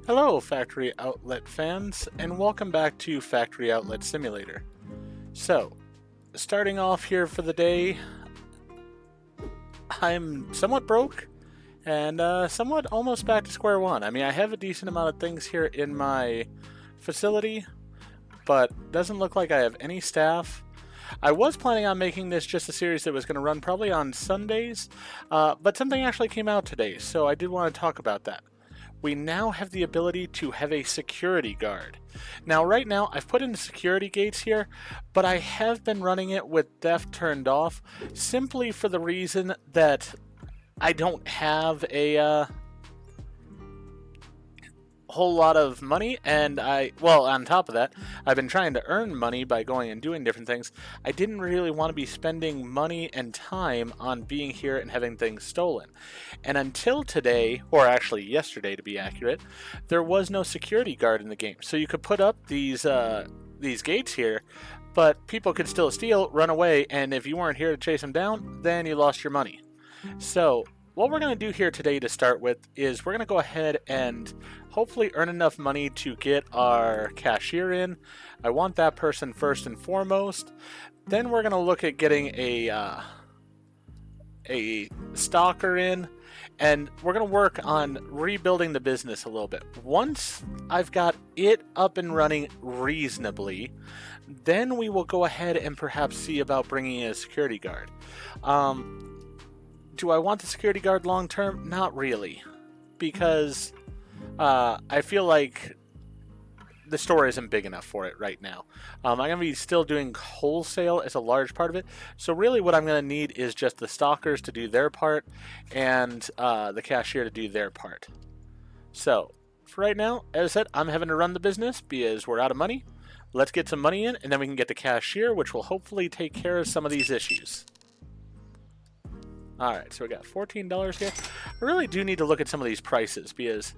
Hello, Factory Outlet fans, and welcome back to Factory Outlet Simulator. So, starting off here for the day, I'm somewhat broke and somewhat almost back to square one. I mean, I have a decent amount of things here in my facility, but doesn't look like I have any staff. I was planning on making this just a series that was going to run probably on Sundays, but something actually came out today, so I did want to talk about that. We now have the ability to have a security guard. Now, right now, I've put in the security gates here, but I have been running it with theft turned off simply for the reason that I don't have a whole lot of money, and on top of that, I've been trying to earn money by going and doing different things. I didn't really want to be spending money and time on being here and having things stolen. And until today, or actually yesterday to be accurate, there was no security guard in the game. So you could put up these gates here, but people could still steal, run away, and if you weren't here to chase them down, then you lost your money. So what we're going to do here today to start with is we're going to go ahead and hopefully earn enough money to get our cashier in. I want that person first and foremost. Then we're going to look at getting a stalker in, and we're going to work on rebuilding the business a little bit. Once I've got it up and running reasonably, then we will go ahead and perhaps see about bringing in a security guard. Do I want the security guard long term? Not really, because I feel like the store isn't big enough for it right now. I'm going to be still doing wholesale as a large part of it, so really what I'm going to need is just the stalkers to do their part and the cashier to do their part. So for right now, as I said, I'm having to run the business because we're out of money. Let's get some money in, and then we can get the cashier, which will hopefully take care of some of these issues. Alright, so we got $14 here. I really do need to look at some of these prices because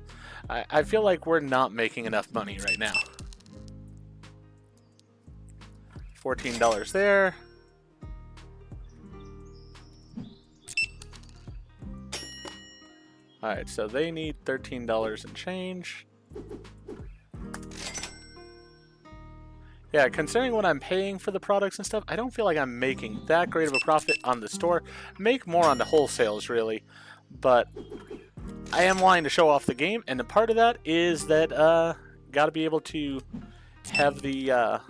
I feel like we're not making enough money right now. $14 there. Alright, so they need $13 and change. Yeah, considering what I'm paying for the products and stuff, I don't feel like I'm making that great of a profit on the store. Make more on the wholesales, really. But I am wanting to show off the game, and a part of that is that got to be able to have the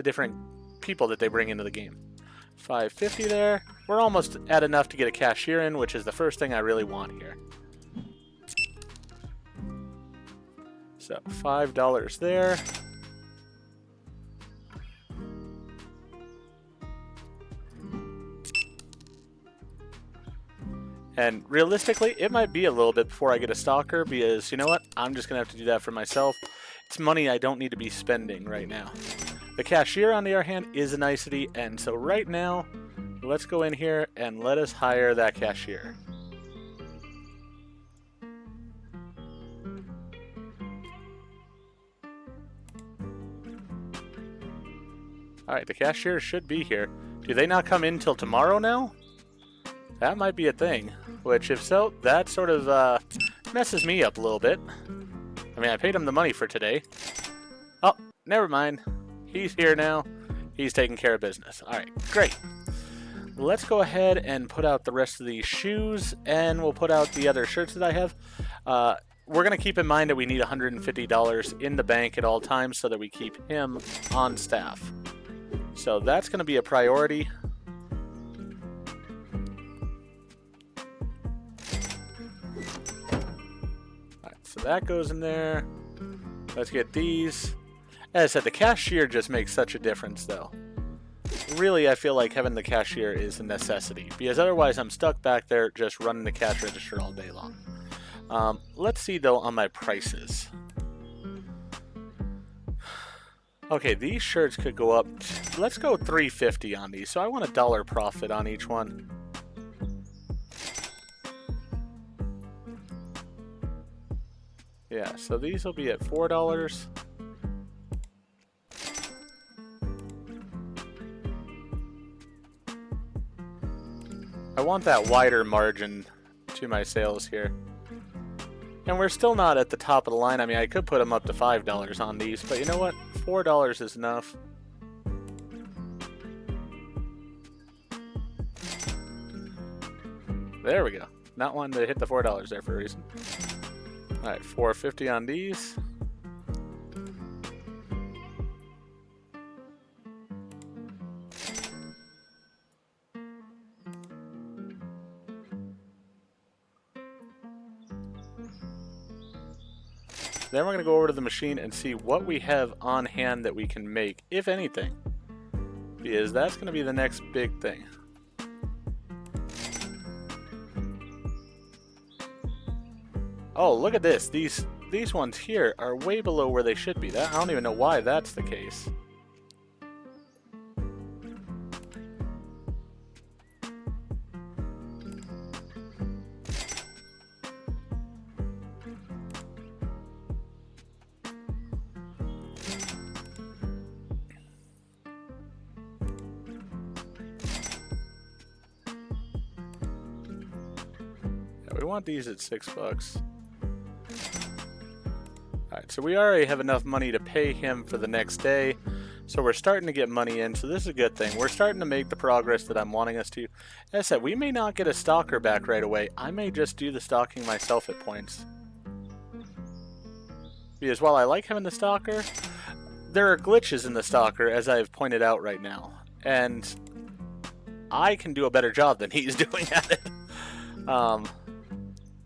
different people that they bring into the game. $5.50 there. We're almost at enough to get a cashier in, which is the first thing I really want here. So $5 there. And realistically, it might be a little bit before I get a stalker because, you know what, I'm just going to have to do that for myself. It's money I don't need to be spending right now. The cashier, on the other hand, is a nicety, and so right now, let's go in here and let us hire that cashier. Alright, the cashier should be here. Do they not come in till tomorrow now? That might be a thing, which if so, that sort of messes me up a little bit. I mean, I paid him the money for today. Oh, never mind. He's here now. He's taking care of business. Alright, great. Let's go ahead and put out the rest of these shoes, and we'll put out the other shirts that I have. We're going to keep in mind that we need $150 in the bank at all times so that we keep him on staff. So that's going to be a priority. So that goes in there. Let's get these. As I said, the cashier just makes such a difference, though. Really, I feel like having the cashier is a necessity, because otherwise I'm stuck back there just running the cash register all day long. Let's see, though, on my prices. Okay, these shirts could go up. Let's go $3.50 on these. So I want $1 profit on each one. Yeah, so these will be at $4. I want that wider margin to my sales here. And we're still not at the top of the line. I mean, I could put them up to $5 on these, but you know what? $4 is enough. There we go. Not wanting to hit the $4 there for a reason. Alright, $4.50 on these. Then we're going to go over to the machine and see what we have on hand that we can make, if anything. Because that's going to be the next big thing. Oh, look at this. These ones here are way below where they should be. I don't even know why that's the case. We want these at $6. Alright, so we already have enough money to pay him for the next day. So we're starting to get money in, so this is a good thing. We're starting to make the progress that I'm wanting us to. As I said, we may not get a stalker back right away. I may just do the stalking myself at points. Because while I like having the stalker, there are glitches in the stalker, as I've pointed out right now. And I can do a better job than he's doing at it.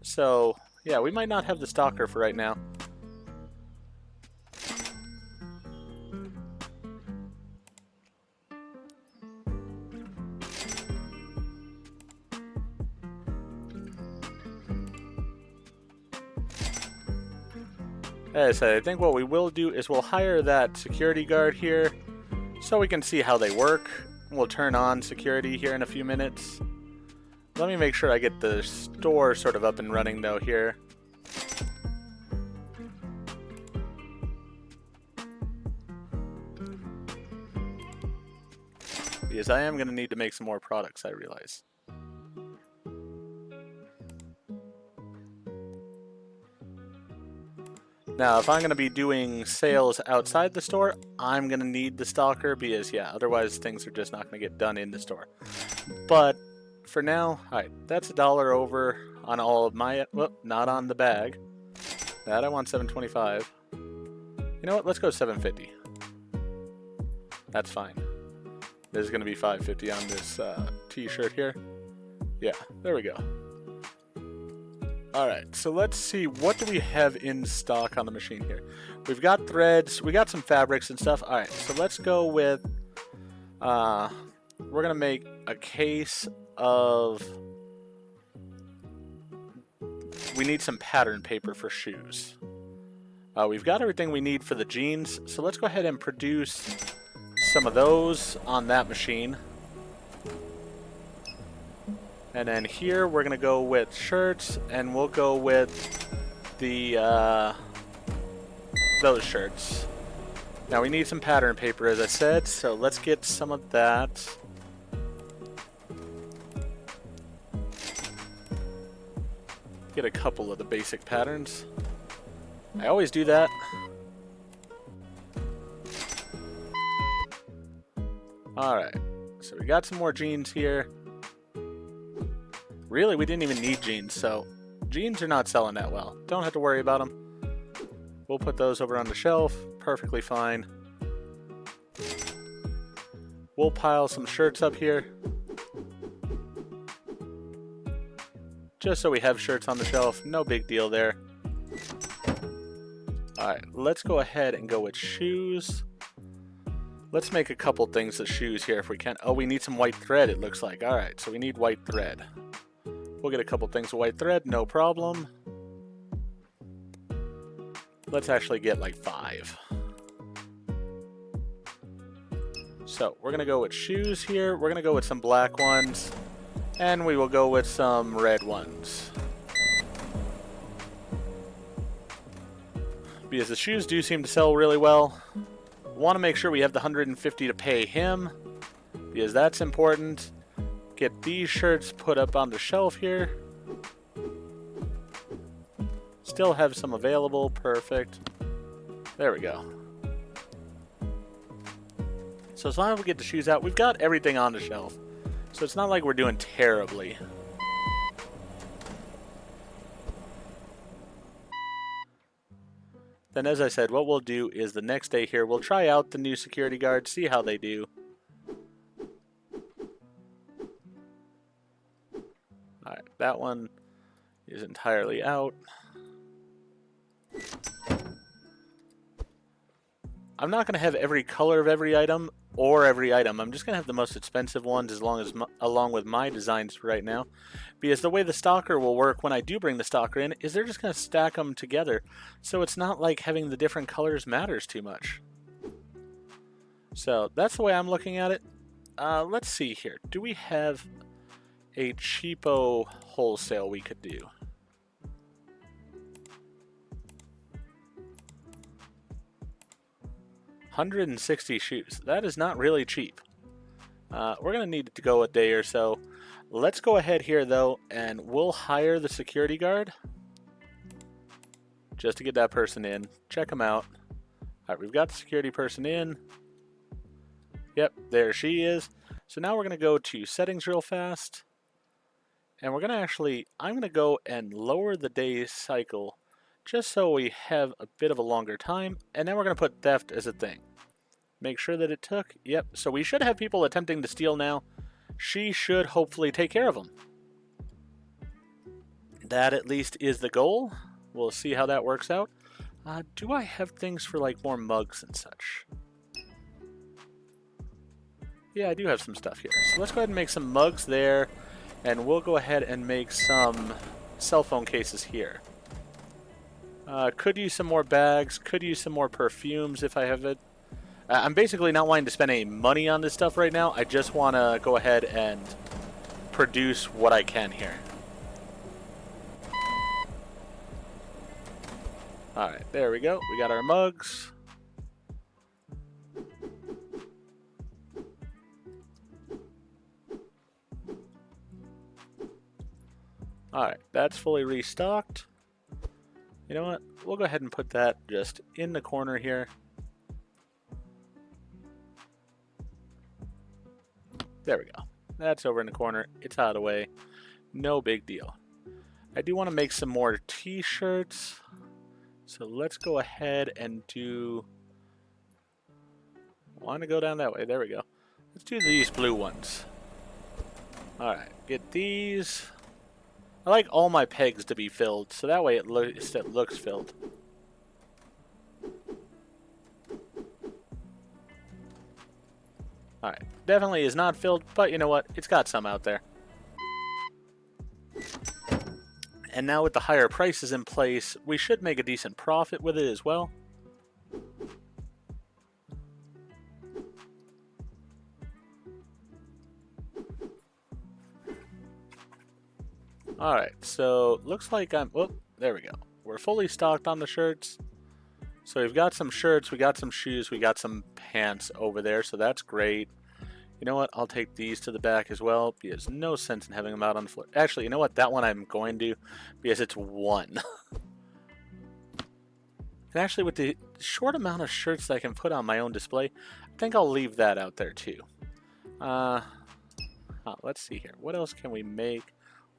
So, yeah, we might not have the stalker for right now. As I said, I think what we will do is we'll hire that security guard here so we can see how they work. We'll turn on security here in a few minutes. Let me make sure I get the store sort of up and running though here. Because I am going to need to make some more products, I realize. Now, if I'm going to be doing sales outside the store, I'm going to need the stalker because, yeah, otherwise things are just not going to get done in the store. But for now, alright, that's $1 over on all of my, well, not on the bag. That I want $7.25. You know what? Let's go $7.50. That's fine. This is going to be $5.50 on this t-shirt here. Yeah, there we go. Alright, so let's see, what do we have in stock on the machine here? We've got threads, we got some fabrics and stuff. Alright, so let's go with, we're going to make a case of, we need some pattern paper for shoes. We've got everything we need for the jeans, so let's go ahead and produce some of those on that machine. And then here we're going to go with shirts, and we'll go with the those shirts. Now we need some pattern paper, as I said, so let's get some of that. Get a couple of the basic patterns. I always do that. Alright, so we got some more jeans here. Really, we didn't even need jeans, so jeans are not selling that well. Don't have to worry about them. We'll put those over on the shelf. Perfectly fine. We'll pile some shirts up here. Just so we have shirts on the shelf. No big deal there. Alright, let's go ahead and go with shoes. Let's make a couple things of shoes here if we can. Oh, we need some white thread, it looks like. Alright, so we need white thread. We'll get a couple things of white thread, no problem. Let's actually get like 5. So we're going to go with shoes here. We're going to go with some black ones. And we will go with some red ones. Because the shoes do seem to sell really well. Want to make sure we have the $150 to pay him. Because that's important. Get these shirts put up on the shelf here. Still have some available. Perfect. There we go. So as long as we get the shoes out, we've got everything on the shelf. So it's not like we're doing terribly. Then, as I said, what we'll do is the next day here, we'll try out the new security guards, see how they do. Alright, that one is entirely out. I'm not going to have every color of every item or every item. I'm just going to have the most expensive ones along with my designs right now. Because the way the stalker will work when I do bring the stalker in is they're just going to stack them together. So it's not like having the different colors matters too much. So that's the way I'm looking at it. Let's see here. Do we have a cheapo wholesale we could do? $160 shoes. That is not really cheap. We're going to need to go a day or so. Let's go ahead here, though, and we'll hire the security guard just to get that person in. Check them out. All right, we've got the security person in. Yep, there she is. So now we're going to go to settings real fast. And we're going to I'm going to go and lower the day cycle just so we have a bit of a longer time, and then we're going to put theft as a thing. Make sure that it took. Yep, so we should have people attempting to steal now. She should hopefully take care of them. That at least is the goal. We'll see how that works out. Do I have things for like more mugs and such? Yeah, I do have some stuff here. So let's go ahead and make some mugs there, and we'll go ahead and make some cell phone cases here. Could use some more bags, could use some more perfumes if I have it. I'm basically not wanting to spend any money on this stuff right now. I just want to go ahead and produce what I can here. Alright, there we go. We got our mugs. Alright, that's fully restocked. You know what? We'll go ahead and put that just in the corner here. There we go. That's over in the corner. It's out of the way. No big deal. I do want to make some more t-shirts. So let's go ahead and do... I want to go down that way. There we go. Let's do these blue ones. Alright, get these. I like all my pegs to be filled, so that way it looks filled. Alright, definitely is not filled, but you know what? It's got some out there. And now with the higher prices in place, we should make a decent profit with it as well. Alright, so looks like oh, there we go. We're fully stocked on the shirts. So we've got some shirts, we got some shoes, we got some pants over there, so that's great. You know what? I'll take these to the back as well, because no sense in having them out on the floor. Actually, you know what? That one I'm going to, because it's one. And actually, with the short amount of shirts that I can put on my own display, I think I'll leave that out there too. Let's see here. What else can we make,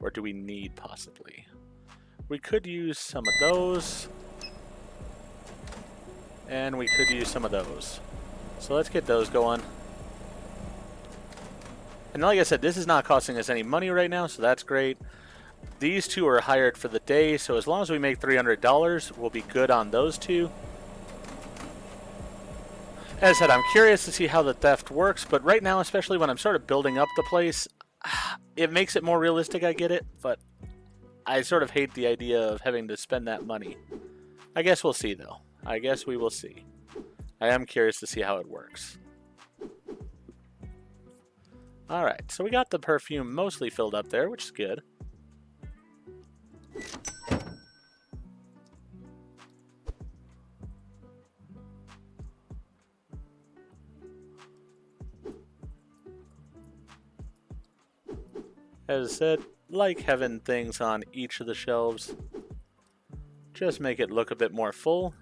or do we need possibly? We could use some of those. And we could use some of those. So let's get those going. And like I said, this is not costing us any money right now, so that's great. These two are hired for the day, so as long as we make $300, we'll be good on those two. As I said, I'm curious to see how the theft works, but right now, especially when I'm sort of building up the place, it makes it more realistic, I get it, but I sort of hate the idea of having to spend that money. I guess we'll see, though. I guess we will see. I am curious to see how it works. Alright, so we got the perfume mostly filled up there, which is good. As I said, like having things on each of the shelves. Just make it look a bit more full.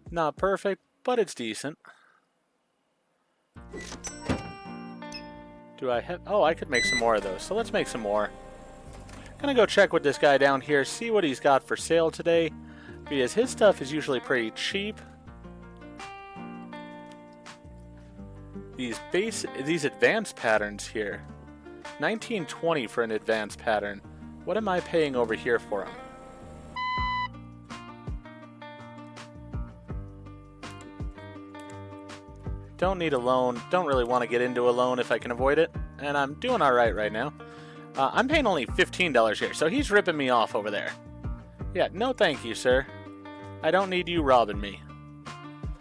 Not perfect, but it's decent. Do I have... Oh, I could make some more of those, so let's make some more. Gonna go check with this guy down here, see what he's got for sale today, because his stuff is usually pretty cheap. These advanced patterns here, 1920 for an advanced pattern. What am I paying over here for them? Don't need a loan. Don't really want to get into a loan if I can avoid it. And I'm doing alright right now. I'm paying only $15 here, so he's ripping me off over there. Yeah, no thank you, sir. I don't need you robbing me.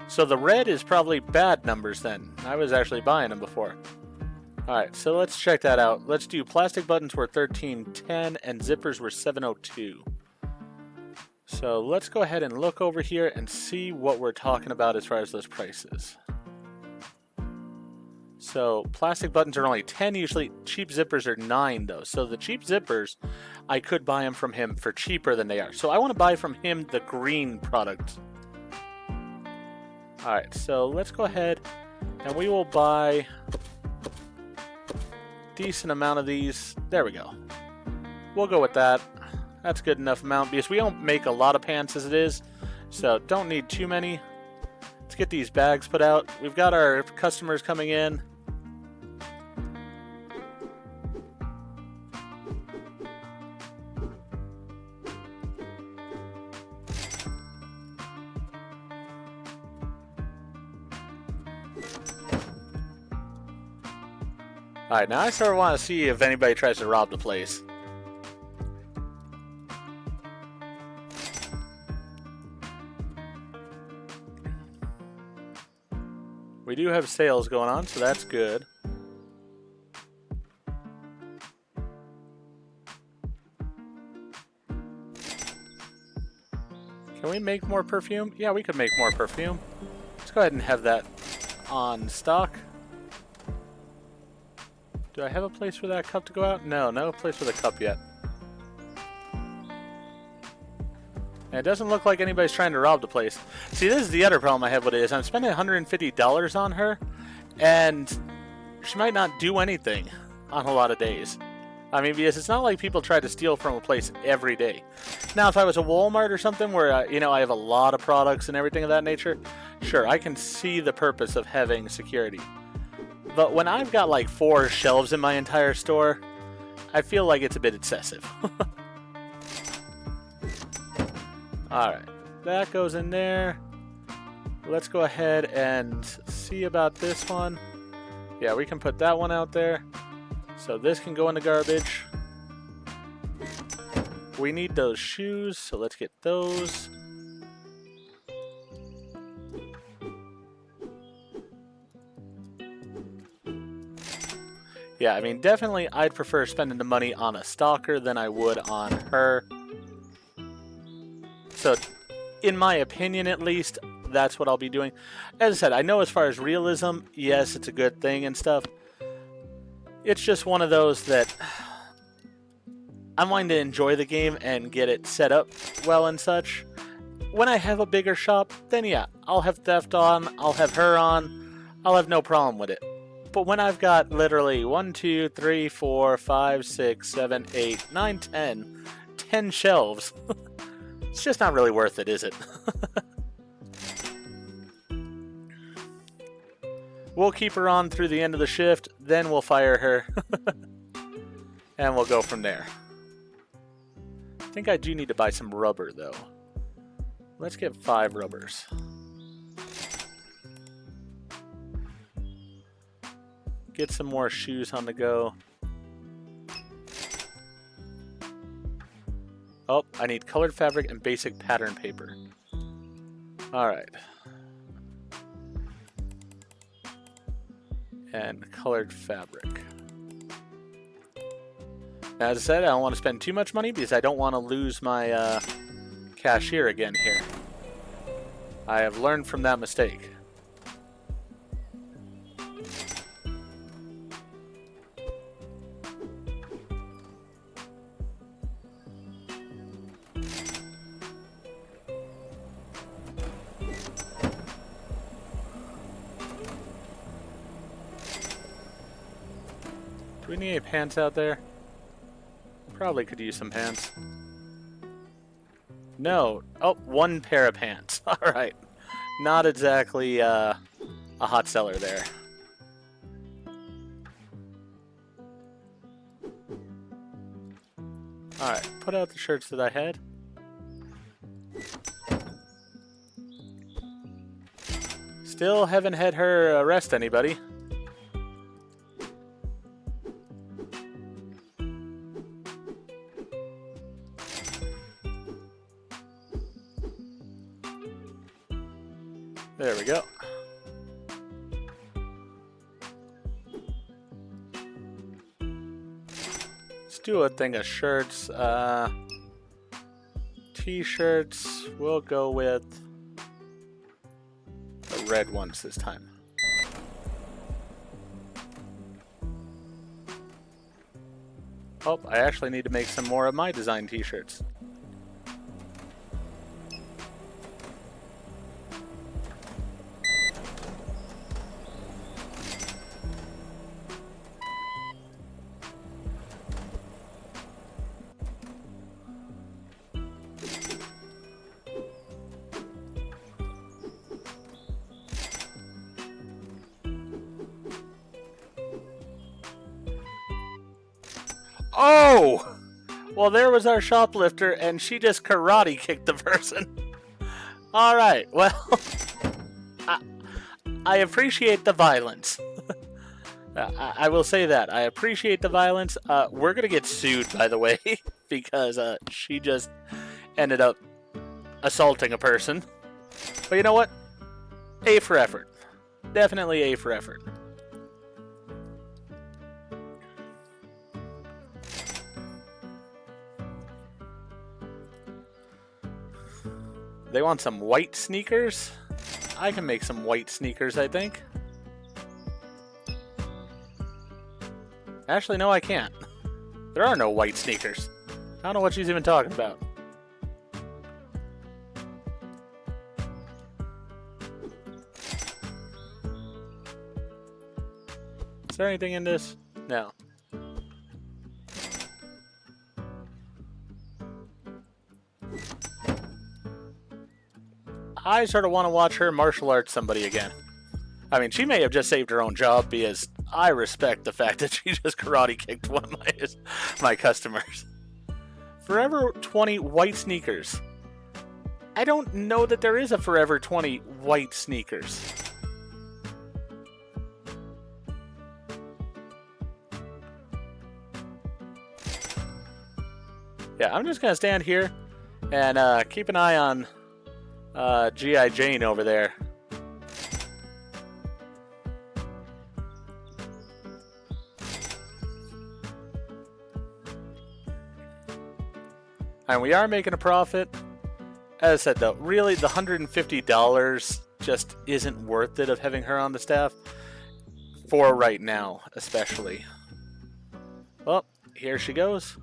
So the red is probably bad numbers then. I was actually buying them before. Alright, so let's check that out. Let's do plastic buttons were $13.10 and zippers were $7.02. So let's go ahead and look over here and see what we're talking about as far as those prices. So plastic buttons are only 10 usually. Cheap zippers are 9 though. So the cheap zippers, I could buy them from him for cheaper than they are. So I want to buy from him the green product. Alright, so let's go ahead and we will buy a decent amount of these. There we go. We'll go with that. That's good enough amount because we don't make a lot of pants as it is. So don't need too many. Let's get these bags put out. We've got our customers coming in. Alright, now I sort of want to see if anybody tries to rob the place. We do have sales going on, so that's good. Can we make more perfume? Yeah, we could make more perfume. Let's go ahead and have that on stock. Do I have a place for that cup to go out? No, no place for the cup yet. And it doesn't look like anybody's trying to rob the place. See, this is the other problem I have with it is I'm spending $150 on her, and she might not do anything on a lot of days. I mean, because it's not like people try to steal from a place every day. Now, if I was a Walmart or something where, you know, I have a lot of products and everything of that nature, sure, I can see the purpose of having security. But when I've got like 4 shelves in my entire store, I feel like it's a bit excessive. Alright, that goes in there. Let's go ahead and see about this one. Yeah, we can put that one out there. So this can go in the garbage. We need those shoes, so let's get those. Yeah, I mean, definitely I'd prefer spending the money on a stalker than I would on her. So, in my opinion at least, that's what I'll be doing. As I said, I know as far as realism, yes, it's a good thing and stuff. It's just one of those that I'm wanting to enjoy the game and get it set up well and such. When I have a bigger shop, then yeah, I'll have theft on, I'll have her on, I'll have no problem with it. But when I've got literally 1, 2, 3, 4, 5, 6, 7, 8, 9, 10 shelves, it's just not really worth it, is it? We'll keep her on through the end of the shift, then we'll fire her. And we'll go from there. I think I do need to buy some rubber, though. Let's get 5 rubbers. Get some more shoes on the go. Oh, I need colored fabric and basic pattern paper. Alright. And colored fabric. Now, as I said, I don't want to spend too much money because I don't want to lose my cashier again here. I have learned from that mistake. we need any pants out there? Probably could use some pants. No. Oh, one pair of pants. Alright. Not exactly a hot seller there. Alright, put out the shirts that I had. Still haven't had her arrest anybody. There we go. Let's do a thing of shirts. T-shirts. We'll go with the red ones this time. Oh, I actually need to make some more of my design T-shirts. Oh! Well, there was our shoplifter, and she just karate kicked the person. Alright, well, I appreciate the violence. I will say that. I appreciate the violence. We're going to get sued, by the way, because she just ended up assaulting a person. But you know what? A for effort. Definitely A for effort. They want some white sneakers? I can make some white sneakers, I think. Actually, no, I can't. There are no white sneakers. I don't know what she's even talking about. Is there anything in this? No. I sort of want to watch her martial arts somebody again. I mean, she may have just saved her own job because I respect the fact that she just karate kicked one of my customers. Forever 20 white sneakers. I don't know that there is a Forever 20 white sneakers. Yeah, I'm just going to stand here and keep an eye on G.I. Jane over there. And we are making a profit. As I said though, really the $150 just isn't worth it of having her on the staff. For right now, especially. Well, here she goes.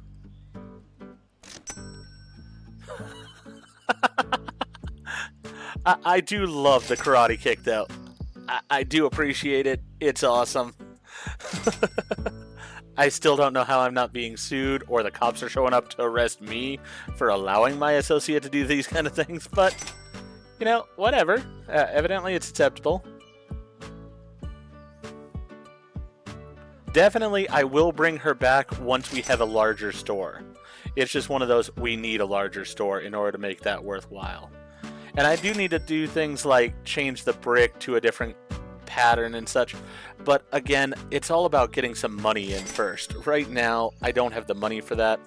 I do love the karate kick, though. I do appreciate it. It's awesome. I still don't know how I'm not being sued or the cops are showing up to arrest me for allowing my associate to do these kind of things, but, you know, whatever. Evidently it's acceptable. Definitely, I will bring her back once we have a larger store. It's just one of those, we need a larger store in order to make that worthwhile. And I do need to do things like change the brick to a different pattern and such. But again, it's all about getting some money in first. Right now, I don't have the money for that.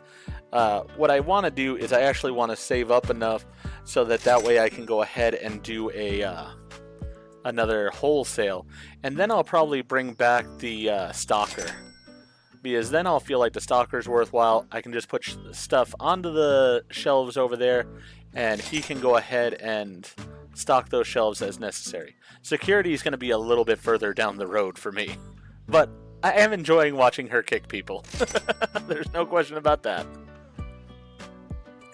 What I want to do is I actually want to save up enough so that way I can go ahead and do another wholesale. And then I'll probably bring back the stalker. Because then I'll feel like the stalker's worthwhile. I can just put stuff onto the shelves over there, and he can go ahead and stock those shelves as necessary. Security is going to be a little bit further down the road for me, but I am enjoying watching her kick people. There's no question about that.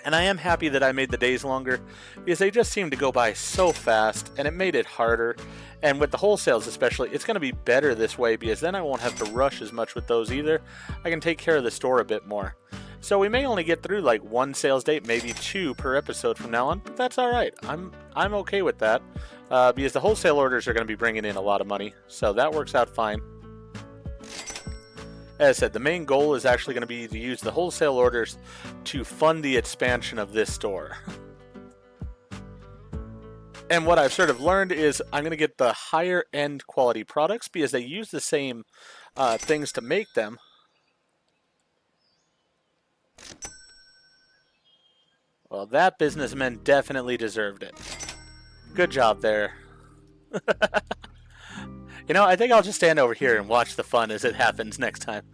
And I am happy that I made the days longer, because they just seem to go by so fast, and it made it harder. And with the wholesales especially, it's going to be better this way, because then I won't have to rush as much with those either. I can take care of the store a bit more. So we may only get through like one sales date, maybe 2 per episode from now on, but that's alright. I'm okay with that, because the wholesale orders are going to be bringing in a lot of money, so that works out fine. As I said, the main goal is actually going to be to use the wholesale orders to fund the expansion of this store. And what I've sort of learned is I'm going to get the higher end quality products because they use the same things to make them. Well, that businessman definitely deserved it. Good job there. You know, I think I'll just stand over here and watch the fun as it happens next time.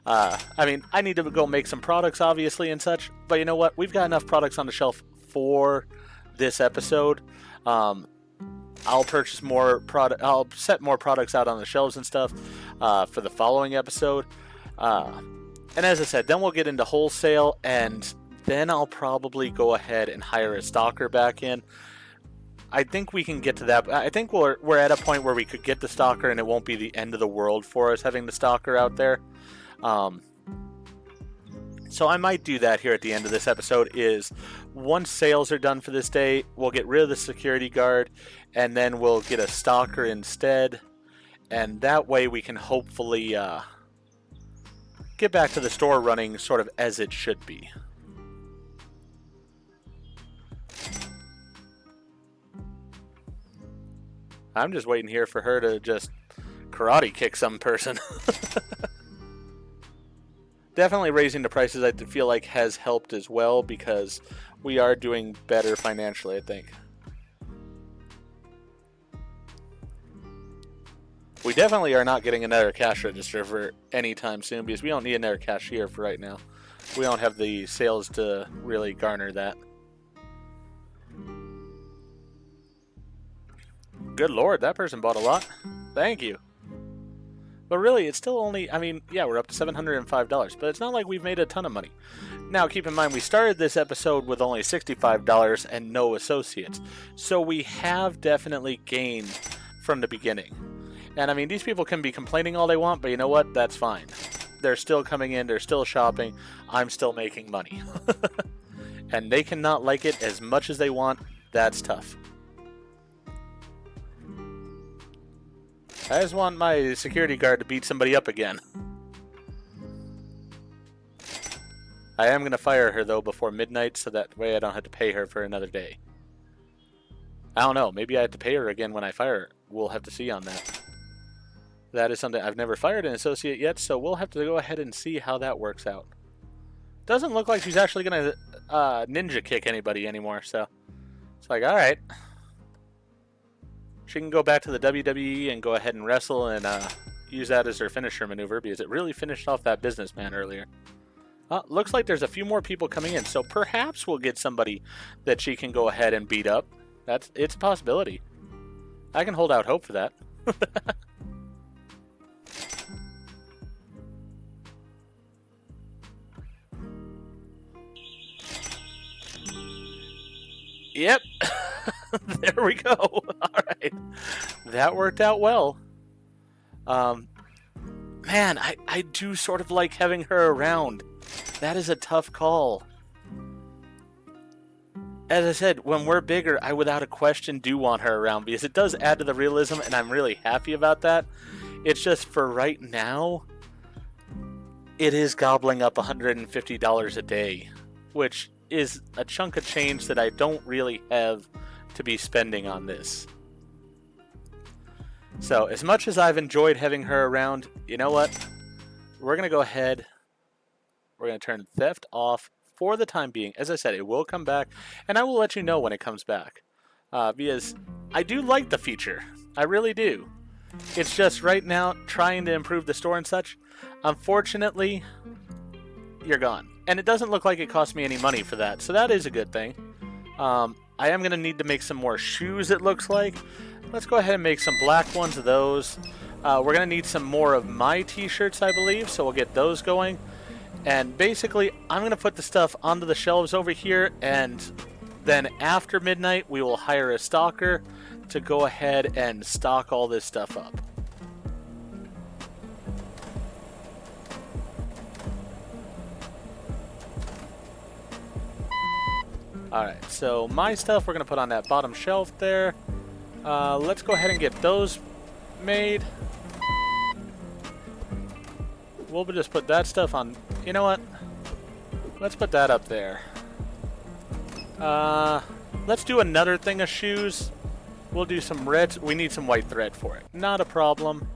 I mean, I need to go make some products, obviously, and such. But you know what? We've got enough products on the shelf for this episode. I'll purchase more product. I'll set more products out on the shelves and stuff for the following episode. And as I said, then we'll get into wholesale, and then I'll probably go ahead and hire a stalker back in. I think we can get to that. I think we're at a point where we could get the stalker, and it won't be the end of the world for us having the stalker out there. So I might do that here at the end of this episode. Is once sales are done for this day, we'll get rid of the security guard, and then we'll get a stalker instead, and that way we can hopefully get back to the store running sort of as it should be. I'm just waiting here for her to just karate kick some person. Definitely raising the prices, I feel like, has helped as well, because we are doing better financially, I think. We definitely are not getting another cash register for any time soon, because we don't need another cashier for right now. We don't have the sales to really garner that. Good lord, that person bought a lot. Thank you. But really, it's still only, I mean, yeah, we're up to $705, but it's not like we've made a ton of money. Now, keep in mind, we started this episode with only $65 and no associates. So we have definitely gained from the beginning. And I mean, these people can be complaining all they want, but you know what? That's fine. They're still coming in, they're still shopping, I'm still making money. And they cannot like it as much as they want. That's tough. I just want my security guard to beat somebody up again. I am going to fire her, though, before midnight, so that way I don't have to pay her for another day. I don't know. Maybe I have to pay her again when I fire her. We'll have to see on that. That is something I've never fired an associate yet, so we'll have to go ahead and see how that works out. Doesn't look like she's actually going to ninja kick anybody anymore, so it's like, alright. She can go back to the WWE and go ahead and wrestle and use that as her finisher maneuver, because it really finished off that businessman earlier. Looks like there's a few more people coming in, so perhaps we'll get somebody that she can go ahead and beat up. It's a possibility. I can hold out hope for that. Yep. There we go. Alright. That worked out well. Man, I do sort of like having her around. That is a tough call. As I said, when we're bigger, I without a question do want her around, because it does add to the realism, and I'm really happy about that. It's just for right now, it is gobbling up $150 a day, which is a chunk of change that I don't really have to be spending on this. So, as much as I've enjoyed having her around, you know what? We're going to go ahead. We're going to turn theft off for the time being. As I said, it will come back, and I will let you know when it comes back. Because I do like the feature. I really do. It's just right now, trying to improve the store and such, unfortunately, you're gone. And it doesn't look like it cost me any money for that, so that is a good thing. I am going to need to make some more shoes, it looks like. Let's go ahead and make some black ones of those. We're going to need some more of my t-shirts, I believe, so we'll get those going. And basically, I'm going to put the stuff onto the shelves over here, and then after midnight, we will hire a stalker to go ahead and stock all this stuff up. Alright, so my stuff we're going to put on that bottom shelf there. Let's go ahead and get those made. We'll just put that stuff on. You know what? Let's put that up there. Let's do another thing of shoes. We'll do some red. We need some white thread for it. Not a problem.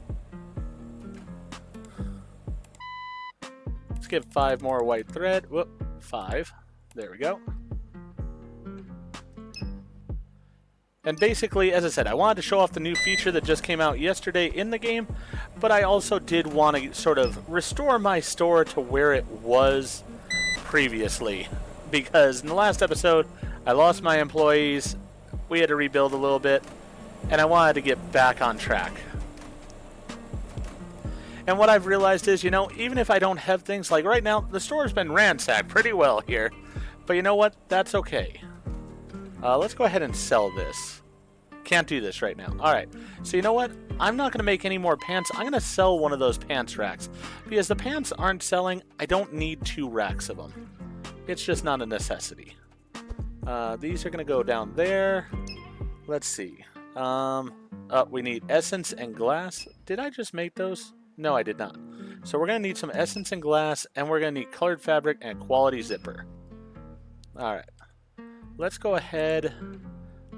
Let's get 5 more white thread. Whoop, 5. There we go. And basically, as I said, I wanted to show off the new feature that just came out yesterday in the game, but I also did want to sort of restore my store to where it was previously. Because in the last episode, I lost my employees, we had to rebuild a little bit, and I wanted to get back on track. And what I've realized is, you know, even if I don't have things like right now, the store's been ransacked pretty well here, but you know what? That's okay. Let's go ahead and sell this. Can't do this right now. Alright, so you know what? I'm not going to make any more pants. I'm going to sell one of those pants racks. Because the pants aren't selling, I don't need 2 racks of them. It's just not a necessity. These are going to go down there. Let's see. We need essence and glass. Did I just make those? No, I did not. So we're going to need some essence and glass, and we're going to need colored fabric and quality zipper. Alright. Let's go ahead.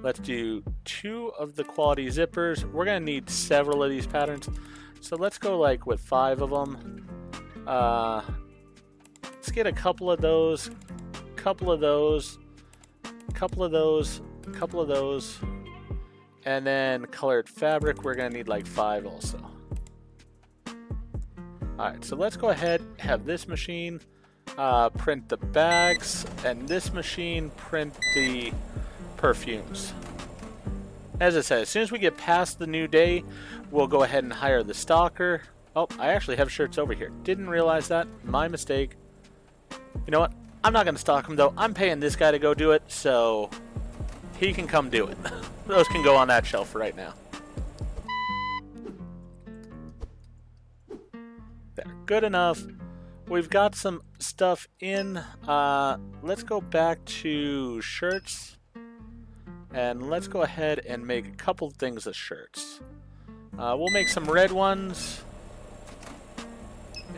Let's do 2 of the quality zippers. We're going to need several of these patterns. So let's go like with 5 of them. Let's get a couple of those, couple of those, couple of those, couple of those. And then colored fabric, we're going to need like 5 also. Alright, so let's go ahead, have this machine print the bags, and this machine print the perfumes. As I said, as soon as we get past the new day, we'll go ahead and hire the stalker. Oh, I actually have shirts over here. Didn't realize that. My mistake. You know what? I'm not going to stock them, though. I'm paying this guy to go do it, so he can come do it. Those can go on that shelf right now. There. Good enough. We've got some stuff in. Let's go back to shirts. And let's go ahead and make a couple things of shirts. We'll make some red ones.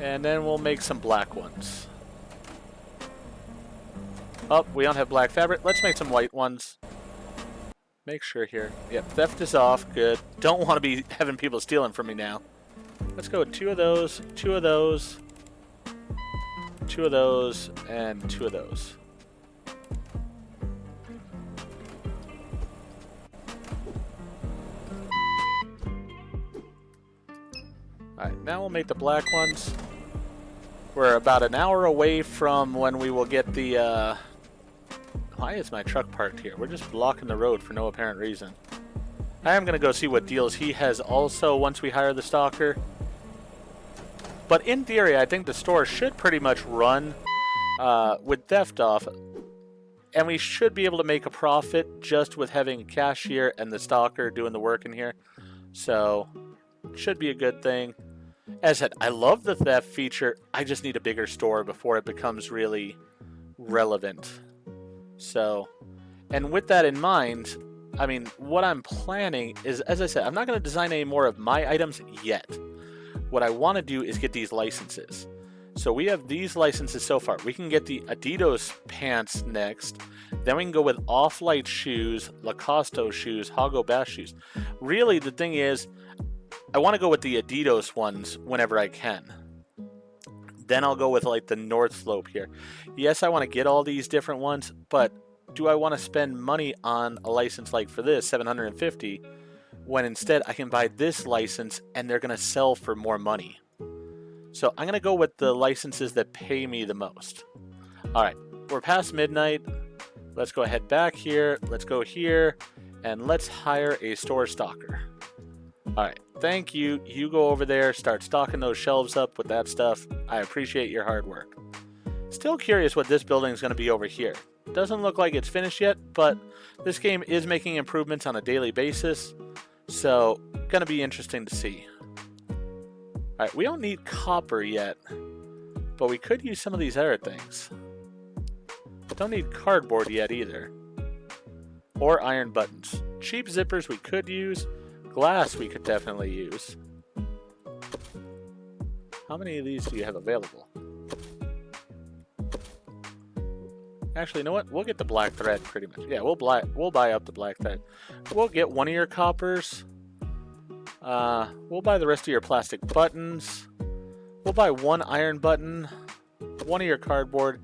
And then we'll make some black ones. Oh, we don't have black fabric. Let's make some white ones. Make sure here. Yep, theft is off. Good. Don't want to be having people stealing from me now. Let's go with 2 of those, 2 of those, 2 of those, and 2 of those. Alright, now we'll make the black ones. We're about an hour away from when we will get the, Why is my truck parked here? We're just blocking the road for no apparent reason. I am going to go see what deals he has also once we hire the stalker. But in theory, I think the store should pretty much run with theft off. And we should be able to make a profit just with having a cashier and the stalker doing the work in here. So, should be a good thing. As I said, I love the theft feature. I just need a bigger store before it becomes really relevant. So, and with that in mind, I mean, what I'm planning is, as I said, I'm not going to design any more of my items yet. What I want to do is get these licenses. So we have these licenses so far. We can get the Adidas pants next. Then we can go with Off-Light shoes, Lacoste shoes, Hago Bass shoes. Really, the thing is, I want to go with the Adidas ones whenever I can. Then I'll go with like the North Slope here. Yes, I want to get all these different ones, but do I want to spend money on a license like for this, $750, when instead I can buy this license and they're going to sell for more money? So I'm going to go with the licenses that pay me the most. Alright, we're past midnight. Let's go ahead back here. Let's go here. And let's hire a store stalker. Alright, thank you. You go over there, start stocking those shelves up with that stuff. I appreciate your hard work. Still curious what this building is going to be over here. Doesn't look like it's finished yet, but this game is making improvements on a daily basis, so going to be interesting to see. Alright, we don't need copper yet, but we could use some of these other things. Don't need cardboard yet either. Or iron buttons. Cheap zippers we could use. Glass we could definitely use. How many of these do you have available? Actually, you know what? We'll get the black thread pretty much. Yeah, we'll buy up the black thread. We'll get one of your coppers. We'll buy the rest of your plastic buttons. We'll buy one iron button, one of your cardboard,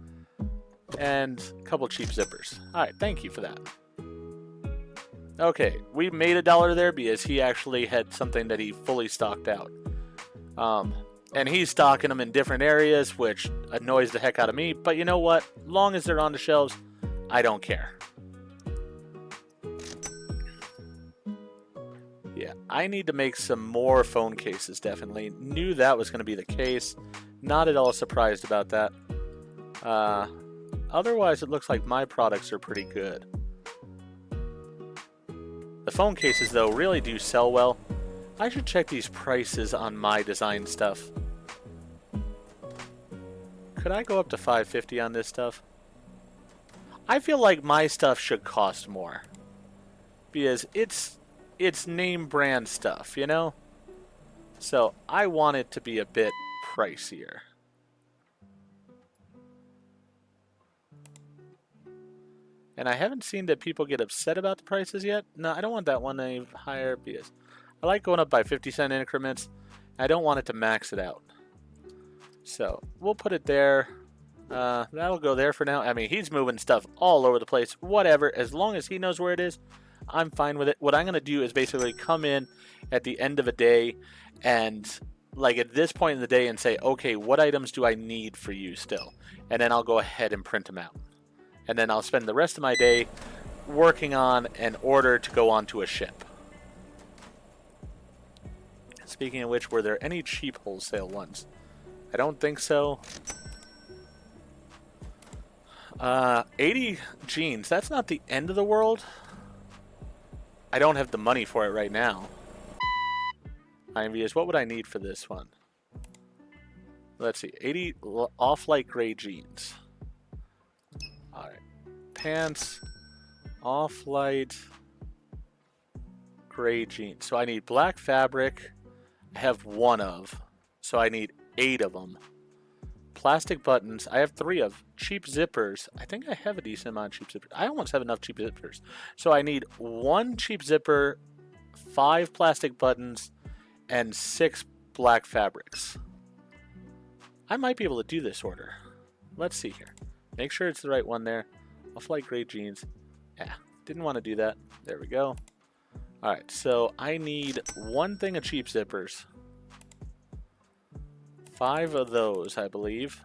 and a couple cheap zippers. Alright, thank you for that. Okay, we made $1 there because he actually had something that he fully stocked out. And he's stocking them in different areas, which annoys the heck out of me. But you know what? Long as they're on the shelves, I don't care. Yeah, I need to make some more phone cases, definitely. Knew that was going to be the case. Not at all surprised about that. Otherwise, it looks like my products are pretty good. The phone cases, though, really do sell well. I should check these prices on my design stuff. Could I go up to $5.50 on this stuff? I feel like my stuff should cost more. Because it's name brand stuff, you know? So I want it to be a bit pricier. And I haven't seen that people get upset about the prices yet. No, I don't want that one any higher because I like going up by 50-cent increments. I don't want it to max it out. So we'll put it there. That'll go there for now. I mean, he's moving stuff all over the place. Whatever. As long as he knows where it is, I'm fine with it. What I'm going to do is basically come in at the end of a day and like at this point in the day and say, okay, what items do I need for you still? And then I'll go ahead and print them out. And then I'll spend the rest of my day working on an order to go onto a ship. Speaking of which, were there any cheap wholesale ones? I don't think so. 80 jeans. That's not the end of the world. I don't have the money for it right now. IMVs, what would I need for this one? Let's see. 80 off-light gray jeans. Alright. Pants. Off-light gray jeans. So I need black fabric. I have one of. So I need 8 of them. Plastic buttons. I have 3 of. Cheap zippers. I think I have a decent amount of cheap zippers. I almost have enough cheap zippers. So I need 1 cheap zipper, 5 plastic buttons, and 6 black fabrics. I might be able to do this order. Let's see here. Make sure it's the right one there. Off-light gray jeans. Yeah, didn't want to do that. There we go. Alright, so I need 1 thing of cheap zippers. 5 of those, I believe.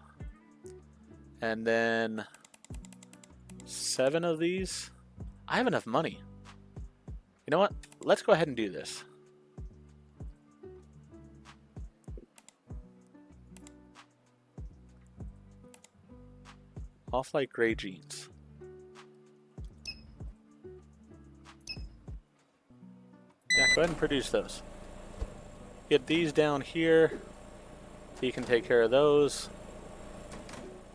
And then 7 of these. I have enough money. You know what? Let's go ahead and do this. Off-light gray jeans. Yeah, go ahead and produce those. Get these down here. He can take care of those.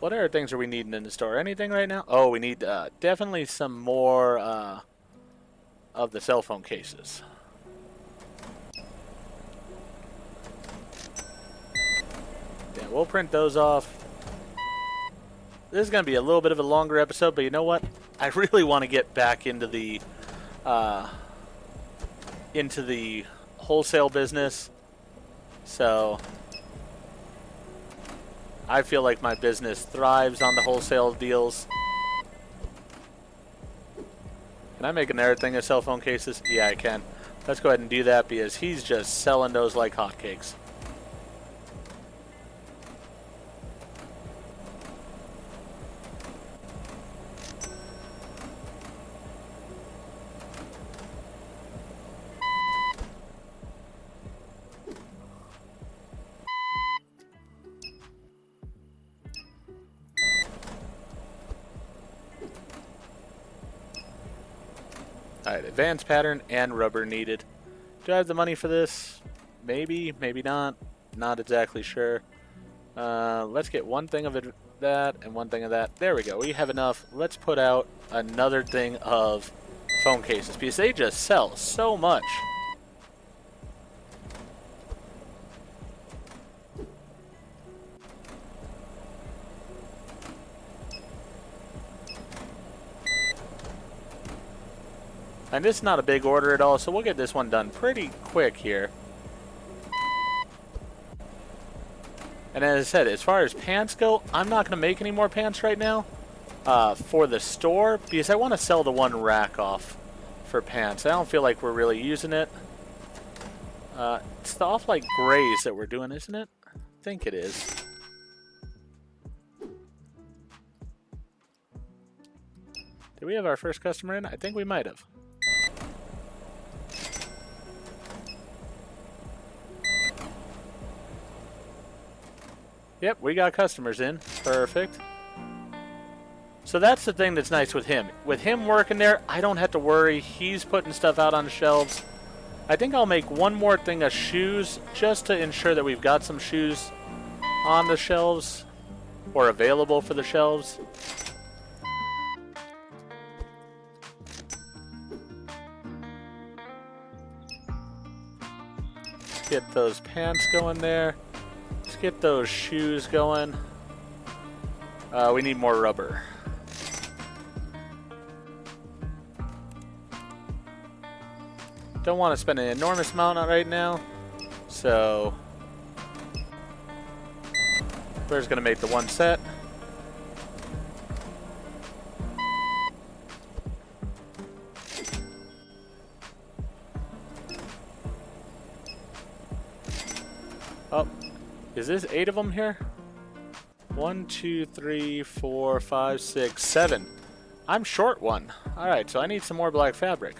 What other things are we needing in the store? Anything right now? Oh, we need definitely some more of the cell phone cases. Yeah, we'll print those off. This is going to be a little bit of a longer episode, but you know what? I really want to get back into the wholesale business. So I feel like my business thrives on the wholesale deals. Can I make another thing of cell phone cases? Yeah, I can. Let's go ahead and do that because he's just selling those like hotcakes. Alright, advanced pattern and rubber needed. Do I have the money for this? Maybe, maybe not. Not exactly sure. Let's get one thing of that and one thing of that. There we go. We have enough. Let's put out another thing of phone cases because they just sell so much. And this is not a big order at all, so we'll get this one done pretty quick here. And as I said, as far as pants go, I'm not going to make any more pants right now for the store because I want to sell the one rack off for pants. I don't feel like we're really using it. It's the off-light grays that we're doing, isn't it? I think it is. Did we have our first customer in? I think we might have. Yep, we got customers in. Perfect. So that's the thing that's nice with him. With him working there, I don't have to worry. He's putting stuff out on the shelves. I think I'll make one more thing of shoes just to ensure that we've got some shoes on the shelves or available for the shelves. Let's get those pants going there. Let's get those shoes going. We need more rubber. Don't want to spend an enormous amount on right now, so we're just going to make the one set. Oh. Is this 8 of them here? 1, 2, 3, 4, 5, 6, 7. I'm short one. Alright, so I need some more black fabric.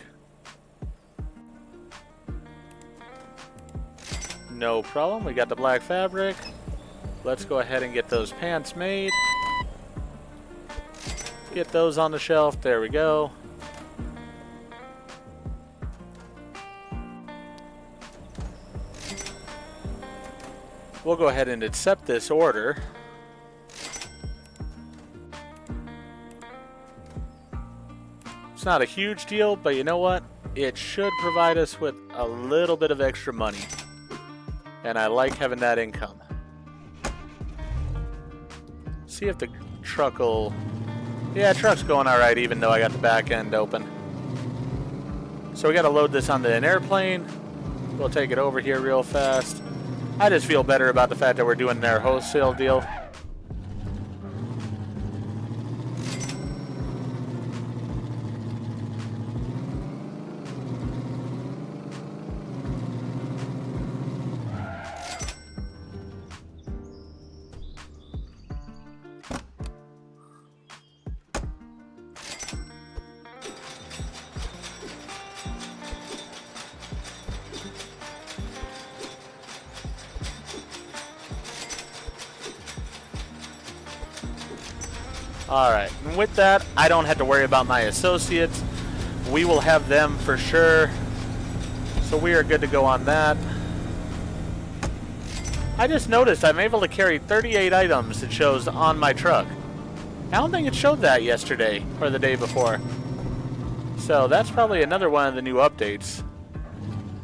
No problem. We got the black fabric. Let's go ahead and get those pants made. Get those on the shelf. There we go. We'll go ahead and accept this order. It's not a huge deal, but you know what? It should provide us with a little bit of extra money. And I like having that income. See if the truck will... Yeah, truck's going alright even though I got the back end open. So we got to load this onto an airplane. We'll take it over here real fast. I just feel better about the fact that we're doing their wholesale deal. Alright, and with that, I don't have to worry about my associates. We will have them for sure. So we are good to go on that. I just noticed I'm able to carry 38 items, it shows, on my truck. I don't think it showed that yesterday or the day before. So that's probably another one of the new updates.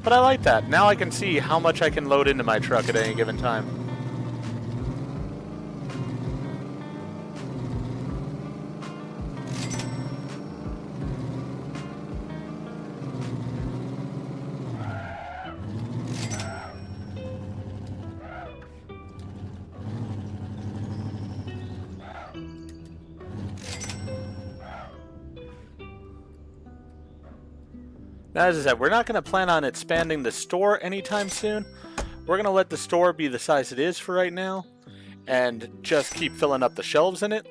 But I like that. Now I can see how much I can load into my truck at any given time. Now, as I said, we're not going to plan on expanding the store anytime soon. We're going to let the store be the size it is for right now and just keep filling up the shelves in it.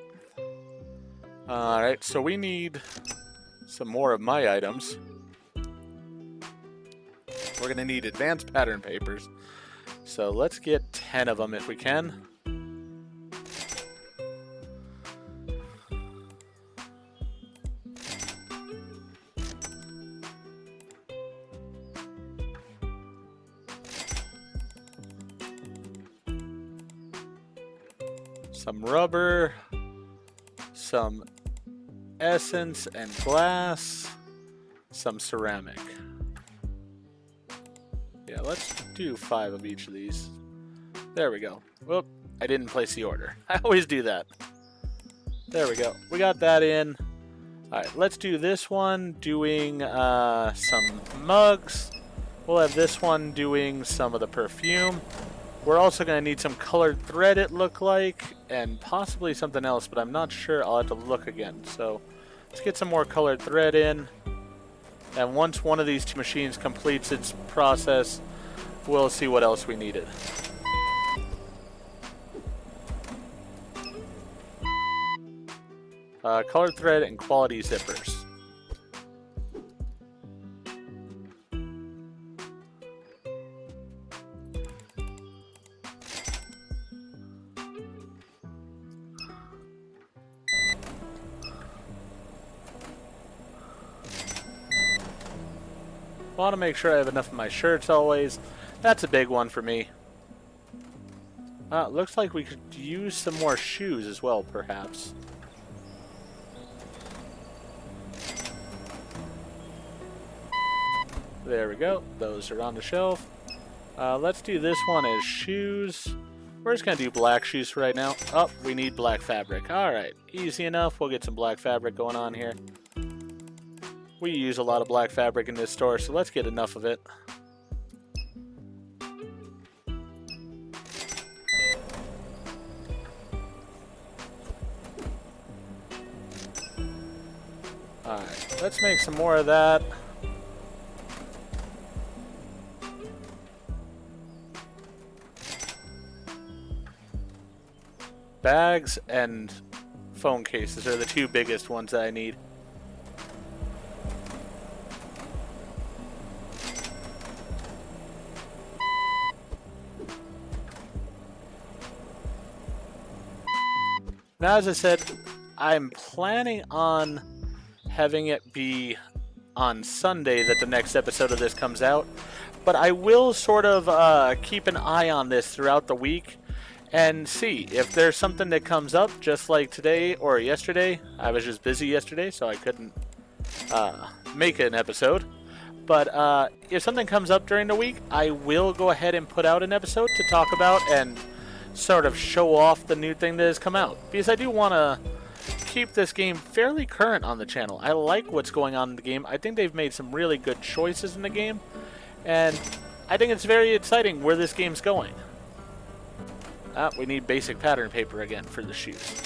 Alright, so we need some more of my items. We're going to need advanced pattern papers. So let's get 10 of them if we can. some rubber, some essence and glass, some ceramic. Yeah, let's do 5 of each of these. There we go. Whoop, I didn't place the order. I always do that. There we go. We got that in. Alright, let's do this one doing some mugs. We'll have this one doing some of the perfume. We're also going to need some colored thread, it looked like, and possibly something else, but I'm not sure. I'll have to look again. So let's get some more colored thread in. And once one of these 2 machines completes its process, we'll see what else we needed. Colored thread and quality zippers. Want to make sure I have enough of my shirts always. That's a big one for me. Looks like we could use some more shoes as well, perhaps. There we go. Those are on the shelf. Let's do this one as shoes. We're just going to do black shoes for right now. Oh, we need black fabric. Alright, easy enough. We'll get some black fabric going on here. We use a lot of black fabric in this store, so let's get enough of it. Alright, let's make some more of that. Bags and phone cases are the 2 biggest ones that I need. Now, as I said, I'm planning on having it be on Sunday that the next episode of this comes out, but I will sort of keep an eye on this throughout the week and see if there's something that comes up, just like today or yesterday. I was just busy yesterday, so I couldn't make an episode. But if something comes up during the week, I will go ahead and put out an episode to talk about and sort of show off the new thing that has come out. Because I do want to keep this game fairly current on the channel. I like what's going on in the game. I think they've made some really good choices in the game. And I think it's very exciting where this game's going. We need basic pattern paper again for the shoes.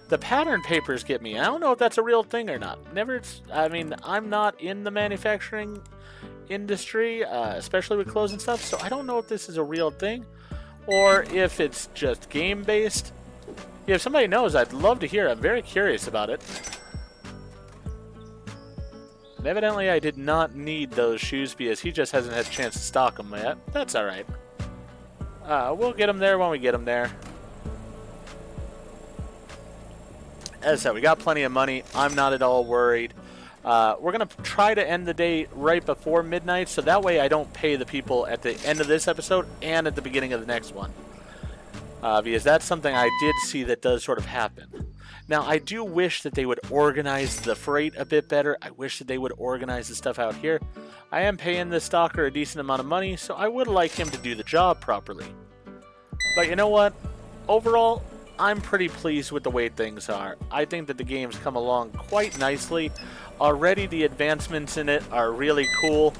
The pattern papers get me. I don't know if that's a real thing or not. I mean, I'm not in the manufacturing industry, especially with clothes and stuff, so I don't know if this is a real thing or if it's just game-based. If somebody knows, I'd love to hear. I'm very curious about it. And evidently, I did not need those shoes because he just hasn't had a chance to stock them yet. That's alright. We'll get them there when we get them there. As I said, we got plenty of money. I'm not at all worried. We're going to try to end the day right before midnight, so that way I don't pay the people at the end of this episode and at the beginning of the next one. Because that's something I did see that does sort of happen. Now, I do wish that they would organize the freight a bit better. I wish that they would organize the stuff out here. I am paying this stalker a decent amount of money, so I would like him to do the job properly. But you know what? Overall, I'm pretty pleased with the way things are. I think that the game's come along quite nicely. Already the advancements in it are really cool.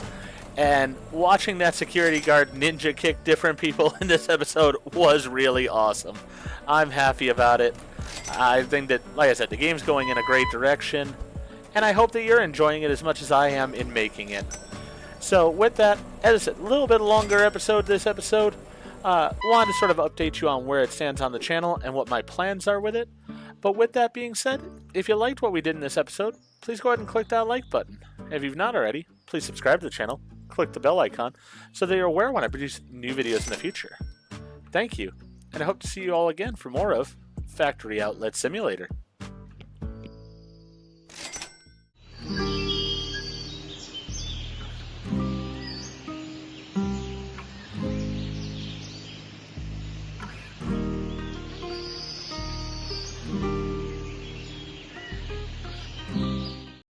And watching that security guard ninja kick different people in this episode was really awesome. I'm happy about it. I think that, like I said, the game's going in a great direction. And I hope that you're enjoying it as much as I am in making it. So with that, as I said, a little bit longer episode this episode. Wanted to sort of update you on where it stands on the channel and what my plans are with it. But with that being said, if you liked what we did in this episode, please go ahead and click that like button. If you've not already, please subscribe to the channel, click the bell icon, so that you're aware when I produce new videos in the future. Thank you, and I hope to see you all again for more of Factory Outlet Simulator.